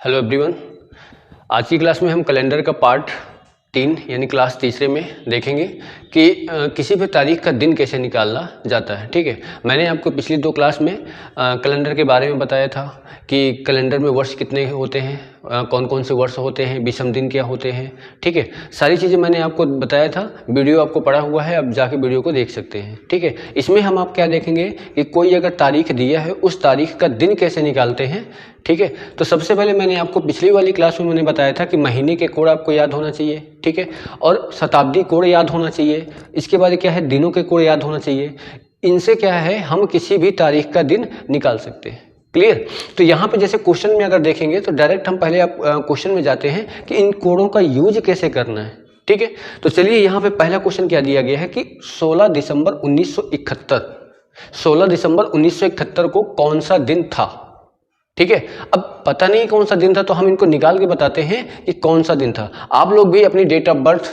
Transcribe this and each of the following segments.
Hello everyone. आज की class में हम कैलेंडर का पार्ट 3 यानी क्लास तीसरे में देखेंगे कि किसी भी तारीख का दिन कैसे निकालना जाता है। ठीक है, मैंने आपको पिछली 2 क्लास में कैलेंडर के बारे में बताया था कि कैलेंडर में वर्ष कितने होते हैं, कौन कौन से वर्ष होते हैं, विषम दिन क्या होते हैं। ठीक है, सारी चीज़ें मैंने आपको बताया था। वीडियो आपको पड़ा हुआ है, आप जाके वीडियो को देख सकते हैं। ठीक है, इसमें हम आप क्या देखेंगे कि कोई अगर तारीख दिया है उस तारीख का दिन कैसे निकालते हैं। ठीक है, तो सबसे पहले मैंने आपको पिछली वाली क्लास में मैंने बताया था कि महीने के कोड आपको याद होना चाहिए। ठीक है, और शताब्दी कोड याद होना चाहिए। इसके बाद क्या है, दिनों के कोड याद होना चाहिए। इनसे क्या है, हम किसी भी तारीख का दिन निकाल सकते हैं। क्लियर? तो यहाँ पे जैसे क्वेश्चन में अगर देखेंगे तो डायरेक्ट हम पहले आप क्वेश्चन में जाते हैं कि इन कोडों का यूज कैसे करना है। ठीक है, तो चलिए यहाँ पे पहला क्वेश्चन क्या दिया गया है कि 16 दिसंबर 1971 को कौन सा दिन था। ठीक है, अब पता नहीं कौन सा दिन था तो हम इनको निकाल के बताते हैं कि कौन सा दिन था। आप लोग भी अपनी डेट ऑफ बर्थ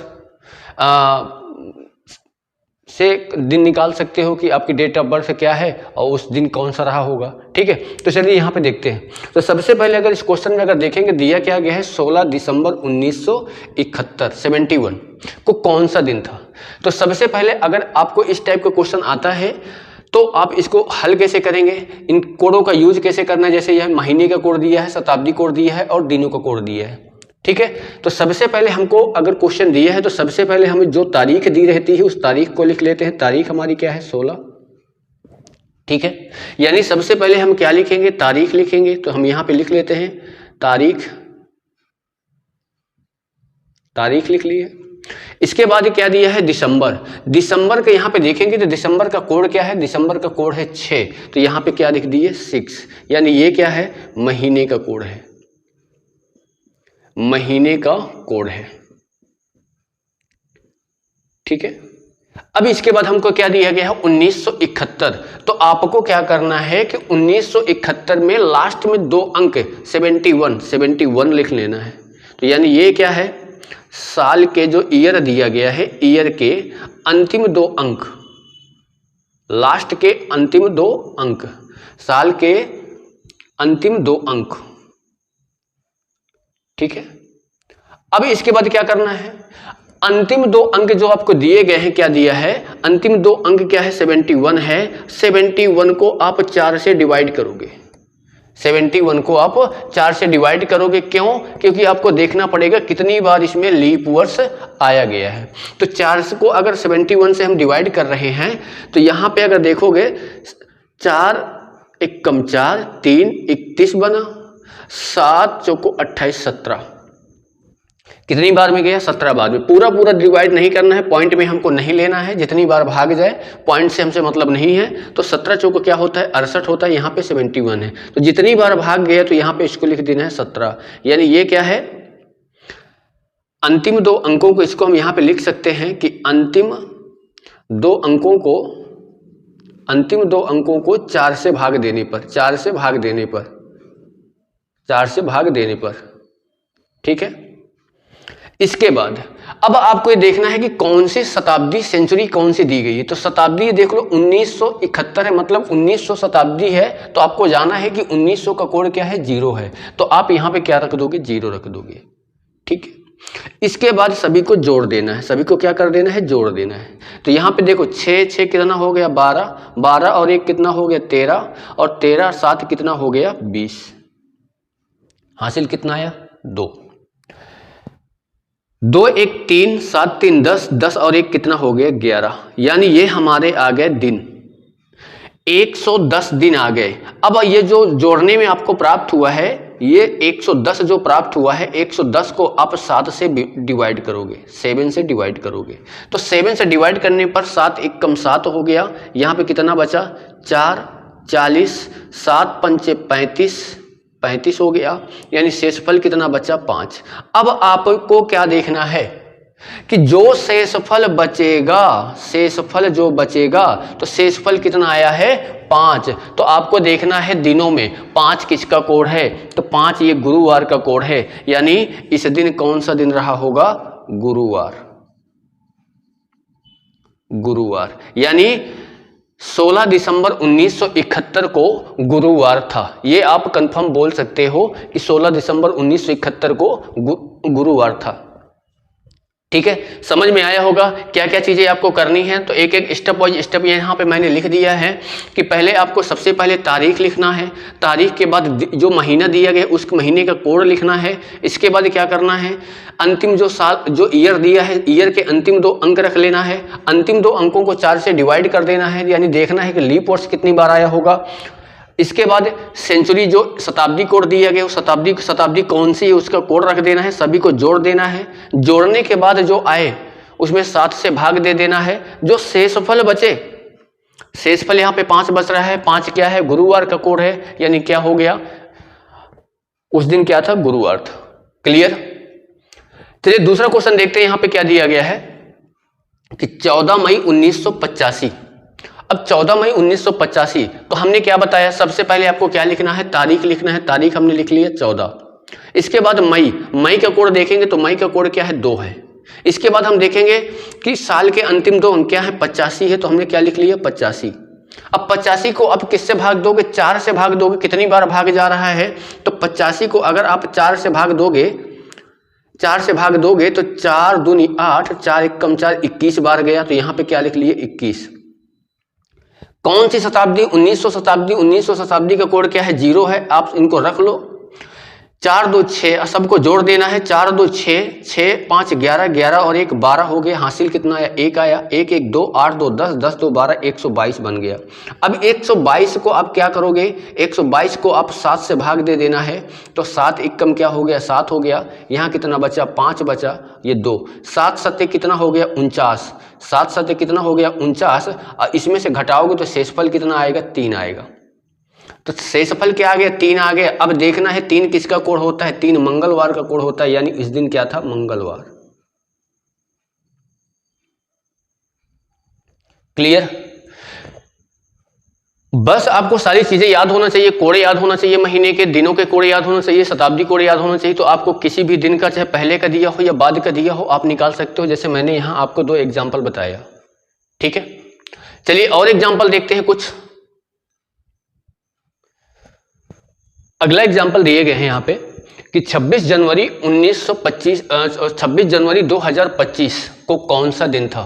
से दिन निकाल सकते हो कि आपकी डेट ऑफ बर्थ क्या है और उस दिन कौन सा रहा होगा। ठीक है, तो चलिए यहाँ पे देखते हैं। तो सबसे पहले अगर इस क्वेश्चन में अगर देखेंगे, दिया क्या गया है 16 दिसंबर 1971 को कौन सा दिन था। तो सबसे पहले अगर आपको इस टाइप का क्वेश्चन आता है तो आप इसको हल कैसे करेंगे, इन कोडों का यूज कैसे करना है। जैसे यह महीने का कोड दिया है, शताब्दी कोड दिया है और दिनों का कोड दिया है। ठीक है, तो सबसे पहले हमको अगर क्वेश्चन दिया है तो सबसे पहले हमें जो तारीख दी रहती है उस तारीख को लिख लेते हैं। तारीख हमारी क्या है, 16। ठीक है, यानी सबसे पहले हम क्या लिखेंगे, तारीख लिखेंगे। तो हम यहां पे लिख लेते हैं तारीख लिख लिए। इसके बाद क्या दिया है, दिसंबर के यहां पे देखेंगे तो दिसंबर का कोड क्या है, दिसंबर का कोड है 6। तो यहां पे क्या लिख दिए, 6, यानी ये क्या है, महीने का कोड है, महीने का कोड है। ठीक है, अब इसके बाद हमको क्या दिया गया है, 1971। तो आपको क्या करना है कि 1971 में लास्ट में 2 अंक 71 लिख लेना है। तो यानी ये क्या है, साल के जो ईयर दिया गया है, ईयर के अंतिम 2 अंक, लास्ट के अंतिम 2 अंक, साल के अंतिम 2 अंक। ठीक है, अब इसके बाद क्या करना है, अंतिम 2 अंक जो आपको दिए गए हैं, क्या दिया है, अंतिम 2 अंक क्या है, 71 है। 71 को आप 4 से डिवाइड करोगे। 71 को आप 4 से डिवाइड करोगे। क्यों? क्योंकि आपको देखना पड़ेगा कितनी बार इसमें लीप वर्ष आया गया है। तो 4 को अगर 71 से हम डिवाइड कर रहे हैं तो यहां पे अगर देखोगे 4 एक कम 4, 3 31 बना, 7 चौको 28, 17। कितनी बार में गया, 17 बार में। पूरा डिवाइड नहीं करना है, पॉइंट में हमको नहीं लेना है, जितनी बार भाग जाए पॉइंट से हमसे मतलब नहीं है। तो 17 चौको क्या होता है, 68 होता है, यहाँ पे 71 है। तो जितनी बार भाग गया तो यहाँ पे इसको लिख देना है 17। यानी ये क्या है, अंतिम 2 अंकों को, इसको हम यहाँ पे लिख सकते हैं कि अंतिम 2 अंकों को 4 से भाग देने पर। ठीक है, इसके बाद अब आपको ये देखना है कि कौन सी शताब्दी, सेंचुरी कौन सी दी गई है। तो शताब्दी देख लो, 1971 है, मतलब 1900 शताब्दी है। तो आपको जाना है कि 1900 का कोड क्या है, 0 है। तो आप यहां पे क्या रख दोगे, 0 रख दोगे। ठीक है, इसके बाद सभी को जोड़ देना है, सभी को क्या कर देना है, जोड़ देना है। तो यहां पे देखो 6 कितना हो गया, 12 और 1 कितना हो गया, 13 और 13 7 कितना हो गया, 20। हासिल कितना आया, 2 1 3 7 3 10 और 1 कितना हो गया, 11। यानी ये हमारे आ गए दिन, 110 दिन आ गए। अब ये जो जोड़ने में आपको प्राप्त हुआ है, ये 110 जो प्राप्त हुआ है, 110 को आप 7 से डिवाइड करोगे, 7 से डिवाइड करोगे। तो 7 से डिवाइड करने पर 7 1 कम 7 हो गया। यहाँ पे कितना बचा, 4 40, 7 पंचे 35 हो गया। यानी शेषफल कितना बचा, 5। अब आपको क्या देखना है कि जो शेषफल जो बचेगा, तो शेषफल कितना आया है, 5। तो आपको देखना है दिनों में 5 किसका कोड है, तो 5 ये गुरुवार का कोड है। यानी इस दिन कौन सा दिन रहा होगा, गुरुवार। यानी 16 दिसंबर 1971 को गुरुवार था। ये आप कंफर्म बोल सकते हो कि 16 दिसंबर 1971 को गुरुवार था। ठीक है, समझ में आया होगा क्या क्या चीजें आपको करनी है। तो एक एक स्टेप वाइज स्टेप यहाँ पे मैंने लिख दिया है कि पहले आपको सबसे पहले तारीख लिखना है, तारीख के बाद जो महीना दिया गया उस महीने का कोड लिखना है। इसके बाद क्या करना है, अंतिम जो साल जो ईयर दिया है, ईयर के अंतिम 2 अंक रख लेना है। अंतिम 2 अंकों को 4 से डिवाइड कर देना है, यानी देखना है कि लीप वर्ष कितनी बार आया होगा। इसके बाद सेंचुरी जो शताब्दी कोड दिया गया, शताब्दी कौन सी है उसका कोड रख देना है, सभी को जोड़ देना है। जोड़ने के बाद जो आए उसमें 7 से भाग दे देना है। जो शेषफल बचे, शेषफल यहाँ पे 5 बच रहा है। 5 क्या है, गुरुवार का कोड है, यानी क्या हो गया, उस दिन क्या था, गुरुवार था। क्लियर। चलिए दूसरा क्वेश्चन देखते हैं। यहाँ पे क्या दिया गया है कि 14 मई 1985। अब 14 मई 1985 तो हमने क्या बताया, सबसे पहले आपको क्या लिखना है, तारीख लिखना है। तारीख हमने लिख लिया 14। इसके बाद मई का कोड देखेंगे तो मई का कोड क्या है, 2 है। इसके बाद हम देखेंगे कि साल के अंतिम 2 अंक क्या है, 85 है, तो हमने क्या लिख लिया, 85। अब 85 को अब किससे भाग दोगे, 4 से भाग दोगे। कितनी बार भाग जा रहा है, तो 85 को अगर आप 4 से भाग दोगे, 4 से भाग दोगे तो 4 दूनी 8, 4 एक कम 4, 21 बार गया। तो यहाँ पे क्या लिख लिए, 21। कौन सी शताब्दी, 1900 शताब्दी। 1900 शताब्दी का कोड क्या है, 0 है। आप इनको रख लो। 4 2 6 सबको जोड़ देना है। 4 2 6, 6 5 11, 11 और 1 12 हो गया। हासिल कितना आया, 1 आया। 1 1 2, 8 2 10, 10 2 12, 122 बन गया। अब 122 को आप क्या करोगे, 122 को आप 7 से भाग दे देना है। तो 7 1 कम क्या हो गया, 7 हो गया। यहाँ कितना बचा, 5 बचा, ये 2। 7 7 कितना हो गया, 49। 7 7 कितना हो गया, 49। और इसमें से घटाओगे तो शेषफल कितना आएगा, 3 आएगा। तो शेषफल क्या आ गया, 3 आ गया। अब देखना है 3 किसका कोड होता है, 3 मंगलवार का कोड होता है, यानी इस दिन क्या था, मंगलवार। क्लियर। बस आपको सारी चीजें याद होना चाहिए, कोड़े याद होना चाहिए, महीने के दिनों के कोड़े याद होना चाहिए, शताब्दी कोड़े याद होना चाहिए। तो आपको किसी भी दिन का, चाहे पहले का दिया हो या बाद का दिया हो, आप निकाल सकते हो। जैसे मैंने यहां आपको 2 एग्जाम्पल बताया। ठीक है, चलिए और एग्जाम्पल देखते हैं कुछ। अगला एग्जाम्पल दिए गए हैं यहाँ पे कि 26 जनवरी 2025 को कौन सा दिन था।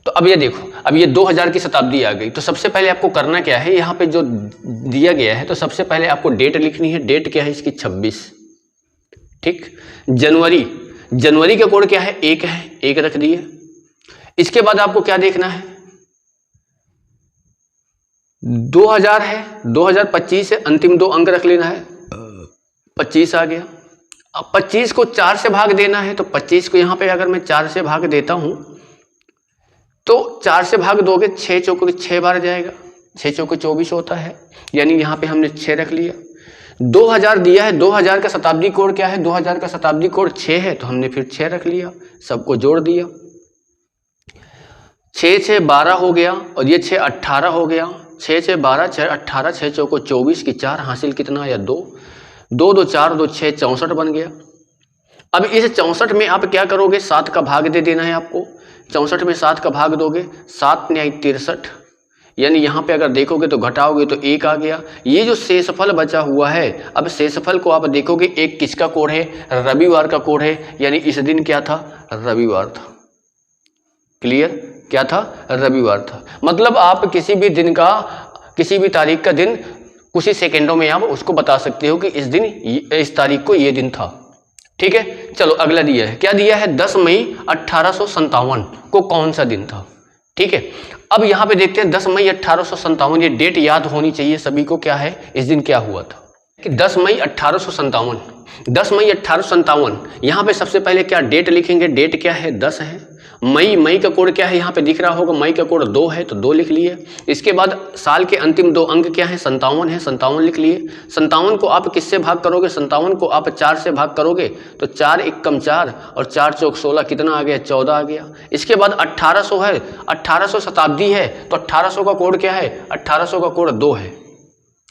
तो अब ये देखो, अब ये 2000 की शताब्दी आ गई। तो सबसे पहले आपको करना क्या है, यहाँ पे जो दिया गया है, तो सबसे पहले आपको डेट लिखनी है। डेट क्या है इसकी, 26। ठीक। जनवरी का कोड क्या है, 1 है, 1 रख दिए। इसके बाद आपको क्या देखना है, 2000 है, 2025 है, अंतिम 2 अंक रख लेना है। 25 आ गया। अब 25 को 4 से भाग देना है। तो 25 को यहाँ पे अगर मैं 4 से भाग देता हूं तो 4 से भाग दोगे, 6 चौके 6 बार जाएगा, 6 चौके 24 होता है, यानी यहाँ पे हमने 6 रख लिया। 2000 दिया है, 2000 का शताब्दी कोड क्या है, 2000 का शताब्दी कोड 6 है, तो हमने फिर 6 रख लिया, सबको जोड़ दिया। 6 6 12 हो गया और ये 6 18 हो गया। 6 6 12, 6 18, 6 चौको 24 की 4, हासिल कितना आया, 2 2 2 4 2 6, 64 बन गया। अब इस 64 में आप क्या करोगे, 7 का भाग दे देना है आपको। 64 में 7 का भाग दोगे, 7 न्याय 63, यानी यहाँ पे अगर देखोगे तो घटाओगे तो 1 आ गया। ये जो शेषफल बचा हुआ है, अब शेषफल को आप देखोगे, 1 किसका कोड है, रविवार का कोड है, यानी इस दिन क्या था, रविवार था। क्लियर, क्या था, रविवार था। मतलब आप किसी भी दिन का, किसी भी तारीख का दिन कुछ ही सेकेंडों में आप उसको बता सकते हो कि इस दिन, इस तारीख को ये दिन था। ठीक है, चलो अगला दिया है, क्या दिया है, 10 मई 1857 को कौन सा दिन था। ठीक है, अब यहाँ पे देखते हैं 10 मई 1857, ये डेट याद होनी चाहिए सभी को, क्या है, इस दिन क्या हुआ था कि 10 मई 1857। 10 मई 1857, यहाँ पे सबसे पहले क्या डेट लिखेंगे, डेट क्या है, 10 है। मई का कोड क्या है, यहाँ पे दिख रहा होगा, मई का कोड 2 है, तो 2 लिख लिए। इसके बाद साल के अंतिम 2 अंक क्या है, 57 है, 57 लिख लिए। 57 को आप किससे भाग करोगे, 57 को आप 4 से भाग करोगे, तो 4 1 कम 4 और 4 चौक 16, कितना आ गया, 14 आ गया। इसके बाद 1800 है, 1800 शताब्दी है, तो 1800 का कोड क्या है, 1800 का कोड 2 है,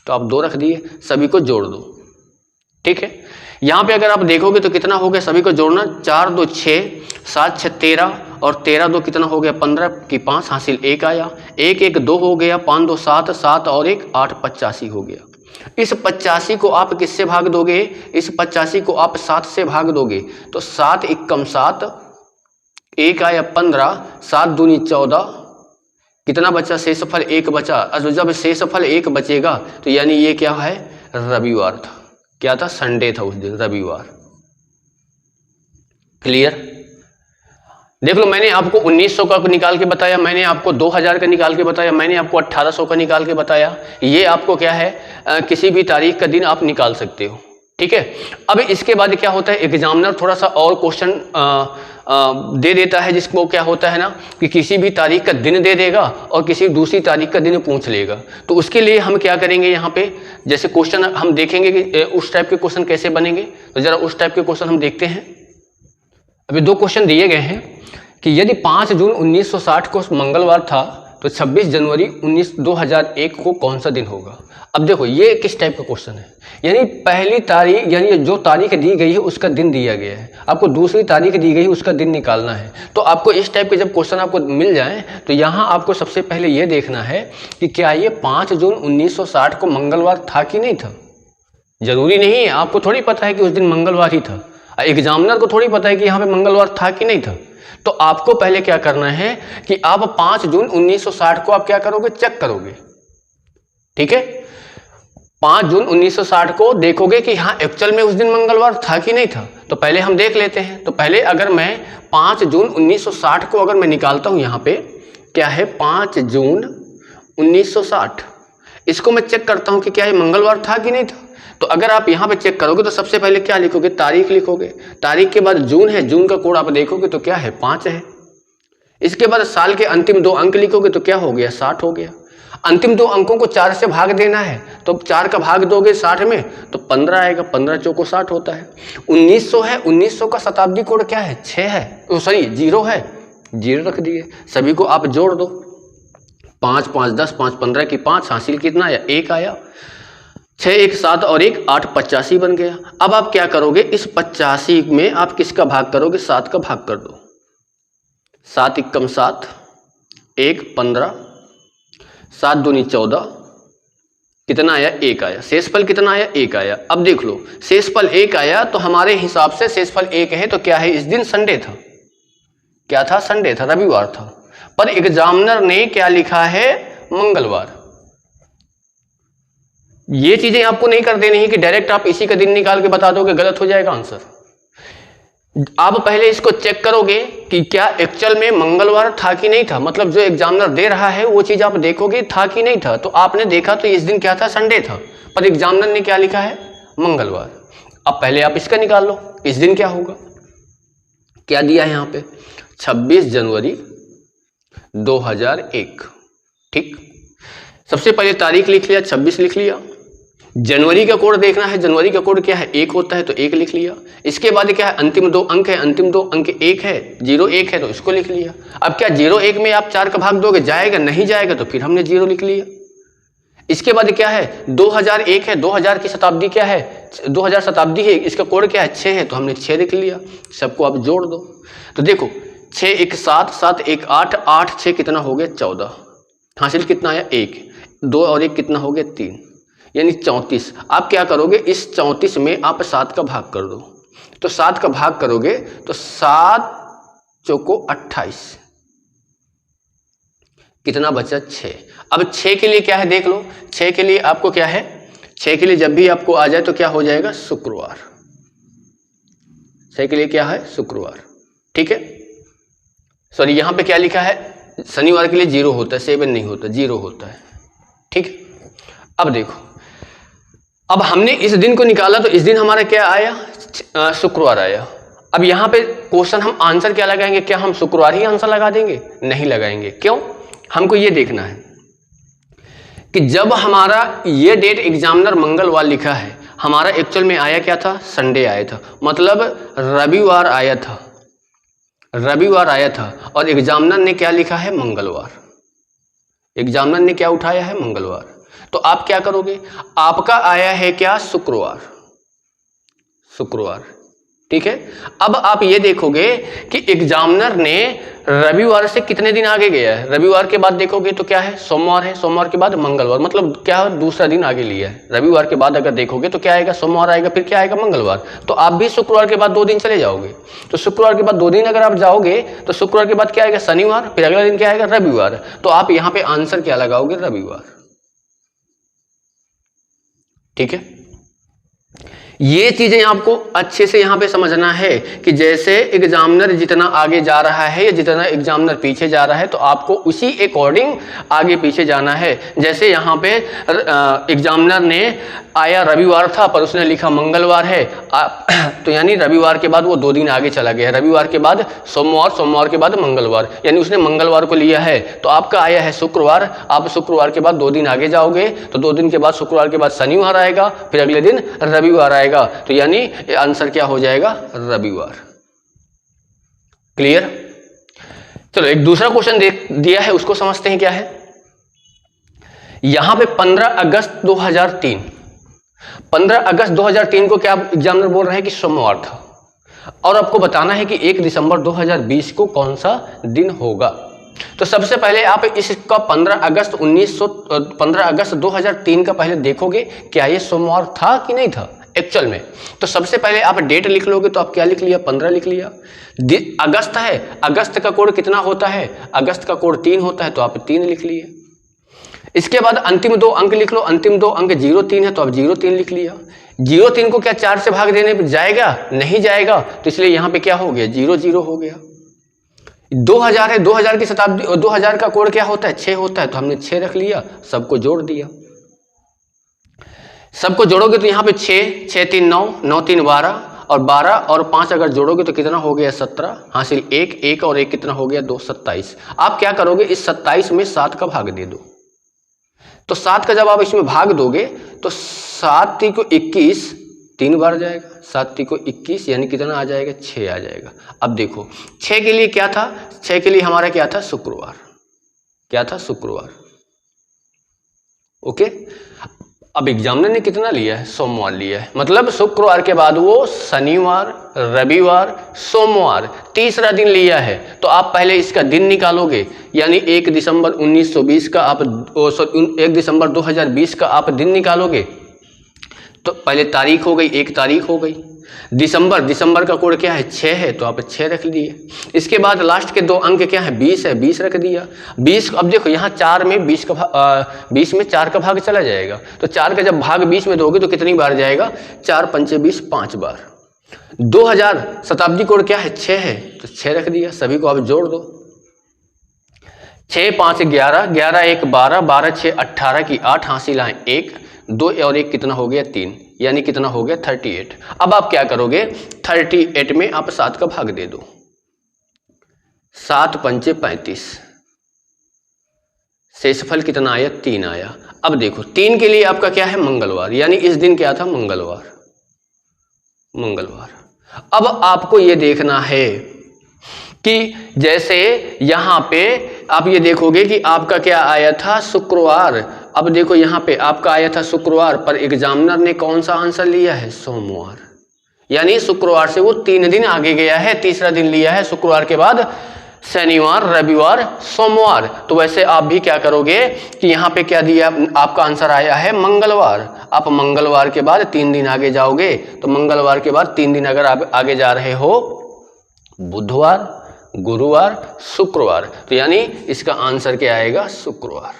तो आप 2 रख दिए, सभी को जोड़ दो। ठीक है, यहाँ पे अगर आप देखोगे तो कितना हो गया, सभी को जोड़ना, 4 2 6, 7 6 13 और 13 दो कितना हो गया 15 की 5 हासिल 1 आया, 1 1 2 हो गया, 5 2 7, 7 और 1 8, 85 हो गया। इस 85 को आप किससे भाग दोगे? इस 85 को आप 7 से भाग दोगे तो 7 एकम 7, 1 आया 15, 7 दूनी 14, कितना बचा? शेषफल 1 बचा। और जब शेषफल 1 बचेगा तो यानी ये क्या है? रविवार था। क्या था? संडे था उस दिन, रविवार। क्लियर? देख लो, मैंने आपको 1900 का निकाल के बताया, मैंने आपको 2000 का निकाल के बताया, मैंने आपको 1800 का निकाल के बताया। ये आपको क्या है, किसी भी तारीख का दिन आप निकाल सकते हो। ठीक है। अब इसके बाद क्या होता है, एग्जामिनर थोड़ा सा और क्वेश्चन दे देता है, जिसको क्या होता है ना कि किसी भी तारीख का दिन दे देगा और किसी दूसरी तारीख का दिन पूछ लेगा। तो उसके लिए हम क्या करेंगे, यहाँ पे जैसे क्वेश्चन हम देखेंगे कि उस टाइप के क्वेश्चन कैसे बनेंगे। तो जरा उस टाइप के क्वेश्चन हम देखते हैं। अभी 2 क्वेश्चन दिए गए हैं कि यदि 5 जून 1960 को मंगलवार था तो 26 जनवरी 2001 को कौन सा दिन होगा। अब देखो ये किस टाइप का क्वेश्चन है, यानी पहली तारीख, यानी जो तारीख दी गई है उसका दिन दिया गया है, आपको दूसरी तारीख दी गई है उसका दिन निकालना है। तो आपको इस टाइप के जब क्वेश्चन आपको मिल जाए तो यहाँ आपको सबसे पहले ये देखना है कि क्या ये 5 जून 1960 को मंगलवार था कि नहीं था। जरूरी नहीं है, आपको थोड़ी पता है कि उस दिन मंगलवार ही था, एग्जामिनर को थोड़ी पता है कि यहाँ पे मंगलवार था कि नहीं था। तो आपको पहले क्या करना है कि आप 5 जून 1960 को आप क्या करोगे, चेक करोगे। ठीक है, 5 जून 1960 को देखोगे कि हाँ एक्चुअल में उस दिन मंगलवार था कि नहीं था। तो पहले हम देख लेते हैं। तो पहले अगर मैं 5 जून 1960 को अगर मैं निकालता हूं, यहाँ पे क्या है 5 जून 1960, इसको मैं चेक करता हूं कि क्या ये मंगलवार था कि नहीं था। तो अगर आप यहाँ पे चेक करोगे तो सबसे पहले क्या लिखोगे, तारीख लिखोगे। तारीख के बाद जून है, जून का कोड आप देखोगे तो क्या है 5 है। इसके बाद साल के अंतिम 2 अंक लिखोगे तो क्या हो गया 60 हो गया। अंतिम 2 अंकों को 4 से भाग देना है, तो 4 का भाग दोगे 60 में तो 15 आएगा, 15 चौको 60 होता है। 1900 है, 1900 का शताब्दी कोड क्या है 6 है, सॉरी 0 है, 0 रख दिए। सभी को आप जोड़ दो, 5 5 10, 5 15 की 5 हासिल कितना आया 1 आया, 6 1 7 और 1 8, 85 बन गया। अब आप क्या करोगे, इस 85 में आप किसका भाग करोगे, 7 का भाग कर दो। 7 एकम 7, 1 15, 7 दूनी 14, कितना आया 1 आया। शेषफल कितना आया 1 आया। अब देख लो शेषफल 1 आया तो हमारे हिसाब से शेषफल 1 है तो क्या है, इस दिन संडे था। क्या था, संडे था, रविवार था। पर एग्जामिनर ने क्या लिखा है, मंगलवार। ये चीजें आपको नहीं कर देनी है कि डायरेक्ट आप इसी का दिन निकाल के बता दोगे, गलत हो जाएगा आंसर। आप पहले इसको चेक करोगे कि क्या एक्चुअल में मंगलवार था कि नहीं था, मतलब जो एग्जामिनर दे रहा है वो चीज आप देखोगे था कि नहीं था। तो आपने देखा तो इस दिन क्या था, संडे था, पर एग्जामिनर ने क्या लिखा है, मंगलवार। अब पहले आप इसका निकाल लो, इस दिन क्या होगा। क्या दिया है यहाँ पे, 26 जनवरी 2001। ठीक, सबसे पहले तारीख लिख लिया, 26 लिख लिया। जनवरी का कोड देखना है, जनवरी का कोड क्या है 1 होता है तो 1 लिख लिया। इसके बाद क्या है, अंतिम 2 अंक है, अंतिम 2 अंक 1 है, 0 1 है तो इसको लिख लिया। अब क्या 0 1 में आप 4 का भाग दोगे, जाएगा, नहीं जाएगा तो फिर हमने 0 लिख लिया। इसके बाद क्या है 2001 है, 2000 की शताब्दी क्या है, 2000 शताब्दी है, इसका कोड क्या है 6 है तो हमने 6 लिख लिया। सबको आप जोड़ दो तो देखो 6 1 7, 7 1 8, 8 6 कितना हो गया 14, हासिल कितना आया 1, 2 और 1 कितना हो गया 3, यानी 34। आप क्या करोगे, इस 34 में आप 7 का भाग कर दो। तो 7 का भाग करोगे तो 7 चौको 28, कितना बचा 6। अब 6 के लिए क्या है देख लो, 6 के लिए आपको क्या है, 6 के लिए जब भी आपको आ जाए तो क्या हो जाएगा, शुक्रवार। 6 के लिए क्या है, शुक्रवार। ठीक है, सॉरी यहाँ पे क्या लिखा है, शनिवार के लिए 0 होता है, 7 नहीं होता, 0 होता है। ठीक, अब देखो, अब हमने इस दिन को निकाला तो इस दिन हमारा क्या आया, शुक्रवार आया। अब यहाँ पे क्वेश्चन हम आंसर क्या लगाएंगे, क्या हम शुक्रवार ही आंसर लगा देंगे, नहीं लगाएंगे। क्यों, हमको ये देखना है कि जब हमारा ये डेट एग्जामिनर मंगलवार लिखा है, हमारा एक्चुअल में आया क्या था, संडे आया था, मतलब रविवार आया था, रविवार आया था और एग्जामिनर ने क्या लिखा है, मंगलवार। एग्जामिनर ने क्या उठाया है, मंगलवार। तो आप क्या करोगे, आपका आया है क्या, शुक्रवार। शुक्रवार ठीक है। अब आप ये देखोगे कि एग्जामिनर ने रविवार से कितने दिन आगे गया है। रविवार के बाद देखोगे तो क्या है, सोमवार है, सोमवार के बाद मंगलवार, मतलब क्या दूसरा दिन आगे लिया है। रविवार के बाद अगर देखोगे तो क्या आएगा, सोमवार आएगा, फिर क्या आएगा, मंगलवार। तो आप भी शुक्रवार के बाद 2 दिन चले जाओगे। तो शुक्रवार के बाद 2 दिन अगर आप जाओगे तो शुक्रवार के बाद क्या आएगा, शनिवार, फिर अगला दिन क्या आएगा, रविवार। तो आप यहाँ पे आंसर क्या लगाओगे, रविवार। ठीक है, ये चीजें आपको अच्छे से यहां पे समझना है कि जैसे एग्जामिनर जितना आगे जा रहा है या जितना एग्जामिनर पीछे जा रहा है तो आपको उसी अकॉर्डिंग आगे पीछे जाना है। जैसे यहां पे एग्जामिनर ने आया रविवार था पर उसने लिखा मंगलवार है, तो यानी रविवार के बाद वो 2 दिन आगे चला गया। रविवार के बाद सोमवार, सोमवार के बाद मंगलवार, यानी उसने मंगलवार को लिया है। तो आपका आया है शुक्रवार, आप शुक्रवार के बाद 2 दिन आगे जाओगे तो 2 दिन के बाद शुक्रवार के बाद शनिवार आएगा, फिर अगले दिन रविवार आएगा। तो यानी आंसर क्या हो जाएगा, रविवार। क्लियर। चलो एक दूसरा क्वेश्चन दिया है, उसको समझते हैं क्या है। यहां पे 15 अगस्त 2003, 15 अगस्त 2003 को क्या एग्जामिनर बोल रहे हैं कि सोमवार था, और आपको बताना है कि 1 दिसंबर 2020 को कौन सा दिन होगा। तो सबसे पहले आप इसका 15 अगस्त 2003 का पहले देखोगे क्या ये सोमवार था कि नहीं था एक्चुअल में। तो सबसे पहले आप डेट लिख लोगे, तो आप क्या लिख लिया, 15 लिख लिया। अगस्त है, अगस्त का कोड कितना होता है, अगस्त का कोड 3 होता है, तो आप 3 लिख लिए। इसके बाद अंतिम 2 अंक लिख लो, अंतिम 2 अंक 03 है तो आप 03 लिख लिया। 03 को क्या 4 से भाग देने पर जाएगा, नहीं जाएगा, तो इसलिए यहां पे क्या हो गया, 00 हो गया। 2000 है, 2000 की शताब्दी, 2000 का कोड क्या होता है, 6 होता है, तो हमने 6 रख लिया, सबको जोड़ दिया। सबको जोड़ोगे तो यहाँ पे 6, 6 3 9, 9 3 12, और 12 और 5 अगर जोड़ोगे तो कितना हो गया, 17, हासिल 1, 1 और 1 कितना हो गया, 2, 27। आप क्या करोगे, इस 27 में 7 का भाग दे दो। तो 7 का जब आप इसमें भाग दोगे तो 7 3 को 21 3 बार जाएगा, 7 3 को 21, यानी कितना आ जाएगा, 6 आ जाएगा। अब देखो 6 के लिए क्या था, 6 के लिए हमारा क्या था, शुक्रवार, क्या था, शुक्रवार। ओके। अब एग्जामिनर ने कितना लिया है, सोमवार लिया है, मतलब शुक्रवार के बाद वो शनिवार, रविवार, सोमवार, तीसरा दिन लिया है। तो आप पहले इसका दिन निकालोगे, यानी 1 दिसंबर 1920 का आप 1 दिसंबर 2020 का आप दिन निकालोगे। तो पहले तारीख हो गई, 1 तारीख हो गई। दिसंबर का कोड क्या है, 6 है, तो आप 6 रख लिए। इसके बाद लास्ट के 2 अंक क्या है, 20 है, 20 रख दिया। 20, अब देखो यहाँ 4 में 20 में 4 का भाग चला जाएगा, तो 4 का जब भाग 20 में दोगे तो कितनी बार जाएगा, 4 पंचे 20, 5 बार। 2000 शताब्दी कोड क्या है, 6 है, तो 6 रख दिया। सभी को आप जोड़ दो, 6 5 11, 11 1 12, 12 6 18 की 8, हासिल आए 1, 2 और 1 कितना हो गया, 3, यानी कितना हो गया, 38। अब आप क्या करोगे, 38 में आप 7 का भाग दे दो, 7 पंचे 35, शेषफल कितना आया, 3 आया। अब देखो 3 के लिए आपका क्या है, मंगलवार, यानी इस दिन क्या था, मंगलवार। अब आपको ये देखना है कि जैसे यहां पे आप ये देखोगे कि आपका क्या आया था, शुक्रवार। अब देखो यहां पे आपका आया था शुक्रवार, पर एग्जामिनर ने कौन सा आंसर लिया है, सोमवार, यानी शुक्रवार से वो 3 दिन आगे गया है, तीसरा दिन लिया है। शुक्रवार के बाद शनिवार, रविवार, सोमवार। तो वैसे आप भी क्या करोगे कि यहाँ पे क्या दिया, आपका आंसर आया है मंगलवार। आप मंगलवार के बाद 3 दिन आगे जाओगे, तो मंगलवार के बाद 3 दिन अगर आप आगे जा रहे हो, बुधवार, गुरुवार, शुक्रवार, तो यानी इसका आंसर क्या आएगा, शुक्रवार।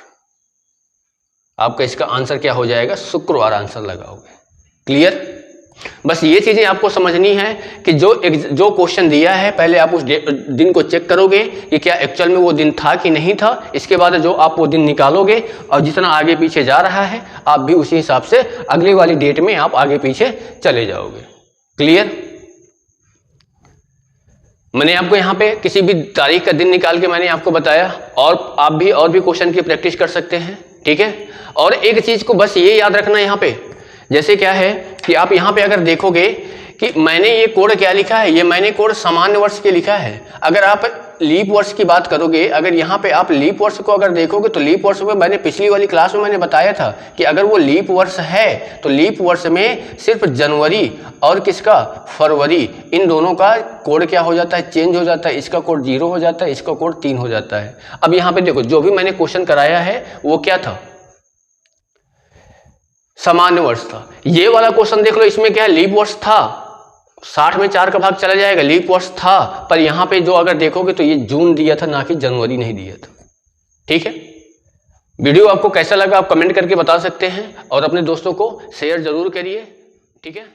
आपका इसका आंसर क्या हो जाएगा, शुक्रवार आंसर लगाओगे। क्लियर। बस ये चीजें आपको समझनी है कि जो क्वेश्चन दिया है, पहले आप उस दिन को चेक करोगे कि क्या एक्चुअल में वो दिन था कि नहीं था। इसके बाद जो आप वो दिन निकालोगे और जितना आगे पीछे जा रहा है, आप भी उसी हिसाब से अगली वाली डेट में आप आगे पीछे चले जाओगे। क्लियर। मैंने आपको यहाँ पे किसी भी तारीख का दिन निकाल के मैंने आपको बताया, और आप भी और भी क्वेश्चन की प्रैक्टिस कर सकते हैं। ठीक है। और एक चीज को बस ये याद रखना यहाँ पे, जैसे क्या है कि आप यहाँ पे अगर देखोगे कि मैंने ये कोड क्या लिखा है, ये मैंने कोड सामान्य वर्ष के लिखा है। अगर आप लीप वर्ष की बात करोगे, अगर यहाँ पे आप लीप वर्ष को अगर देखोगे तो लीप वर्ष में मैंने पिछली वाली क्लास में मैंने बताया था कि अगर वो लीप वर्ष है तो लीप वर्ष में सिर्फ जनवरी और किसका फरवरी, इन दोनों का कोड क्या हो जाता है, चेंज हो जाता है। इसका कोड 0 हो जाता है, इसका कोड 3 हो जाता है। अब यहाँ पे देखो जो भी मैंने क्वेश्चन कराया है वो क्या था, सामान्य वर्ष था। ये वाला क्वेश्चन देख लो, इसमें क्या है, लीप वर्ष था, 60 में 4 का भाग चला जाएगा, लीप वर्ष था। पर यहां पे जो अगर देखोगे तो ये जून दिया था, ना कि जनवरी नहीं दिया था। ठीक है, वीडियो आपको कैसा लगा आप कमेंट करके बता सकते हैं और अपने दोस्तों को शेयर जरूर करिए। ठीक है।